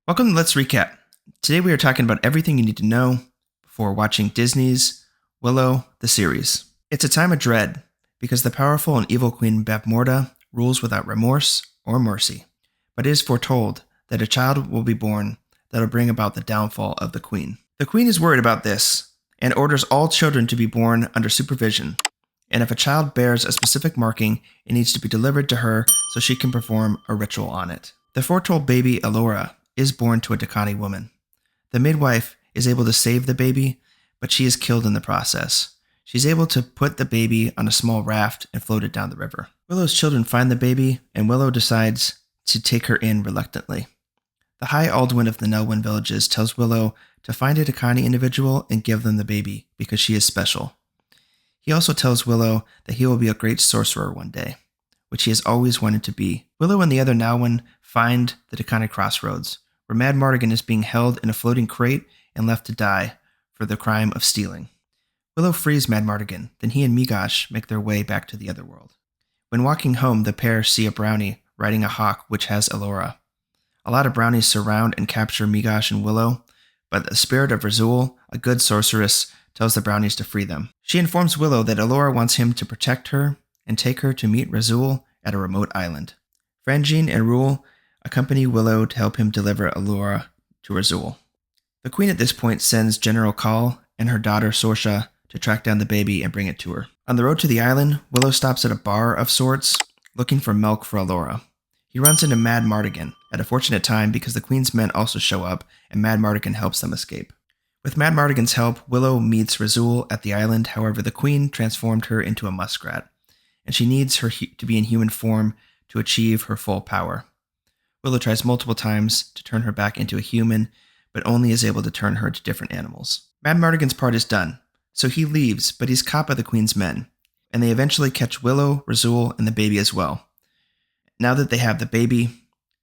Welcome to Let's Recap. Today we are talking about everything you need to know before watching Disney's Willow, the series. It's a time of dread because the powerful and evil Queen Bavmorda rules without remorse or mercy. But it is foretold that a child will be born that will bring about the downfall of the Queen. The Queen is worried about this and orders all children to be born under supervision. And if a child bears a specific marking, it needs to be delivered to her so she can perform a ritual on it. The foretold baby, Elora, is born to a Dakani woman. The midwife is able to save the baby, but she is killed in the process. She's able to put the baby on a small raft and float it down the river. Willow's children find the baby, and Willow decides to take her in reluctantly. The High Aldwin of the Nelwyn villages tells Willow to find a Dakani individual and give them the baby because she is special. He also tells Willow that he will be a great sorcerer one day, which he has always wanted to be. Willow and the other Nelwyn find the Dakani crossroads, where Madmartigan is being held in a floating crate and left to die for the crime of stealing. Willow frees Madmartigan, then he and Meegosh make their way back to the other world. When walking home, the pair see a brownie riding a hawk which has Elora. A lot of brownies surround and capture Meegosh and Willow, but the spirit of Raziel, a good sorceress, tells the brownies to free them. She informs Willow that Elora wants him to protect her and take her to meet Raziel at a remote island. Franjean and Rool accompany Willow to help him deliver Elora to Raziel. The Queen at this point sends General Kaei and her daughter Sorsha to track down the baby and bring it to her. On the road to the island, Willow stops at a bar of sorts, looking for milk for Elora. He runs into Madmartigan at a fortunate time because the Queen's men also show up, and Madmartigan helps them escape. With Madmartigan's help, Willow meets Raziel at the island. However, the Queen transformed her into a muskrat, and she needs her to be in human form to achieve her full power. Willow tries multiple times to turn her back into a human, but only is able to turn her to different animals. Madmartigan's part is done, so he leaves, but he's caught by the Queen's men, and they eventually catch Willow, Raziel, and the baby as well. Now that they have the baby,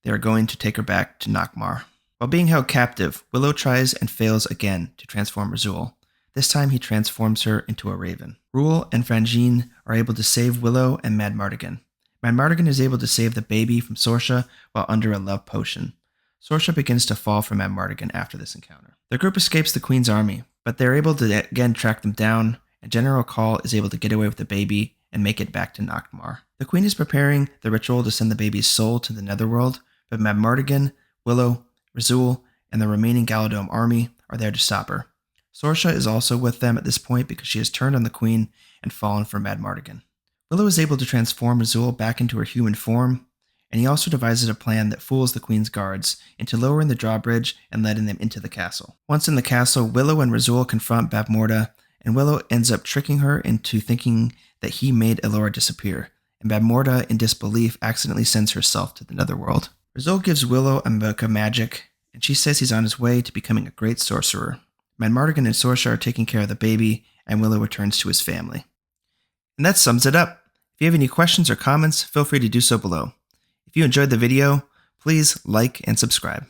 they are going to take her back to Nockmaar. While being held captive, Willow tries and fails again to transform Raziel. This time he transforms her into a raven. Rool and Franjean are able to save Willow and Madmartigan. Madmartigan is able to save the baby from Sorsha while under a love potion. Sorsha begins to fall for Madmartigan after this encounter. The group escapes the Queen's army, but they are able to again track them down, and General Kaei is able to get away with the baby and make it back to Nockmaar. The Queen is preparing the ritual to send the baby's soul to the Netherworld, but Madmartigan, Willow, Raziel, and the remaining Galadome army are there to stop her. Sorsha is also with them at this point because she has turned on the Queen and fallen for Madmartigan. Willow is able to transform Raziel back into her human form, and he also devises a plan that fools the Queen's guards into lowering the drawbridge and letting them into the castle. Once in the castle, Willow and Raziel confront Bavmorda, and Willow ends up tricking her into thinking that he made Elora disappear, and Bavmorda, in disbelief, accidentally sends herself to the Netherworld. Raziel gives Willow a book of magic, and she says he's on his way to becoming a great sorcerer. Madmartigan and Sorsha are taking care of the baby, and Willow returns to his family. And that sums it up. If you have any questions or comments, feel free to do so below. If you enjoyed the video, please like and subscribe.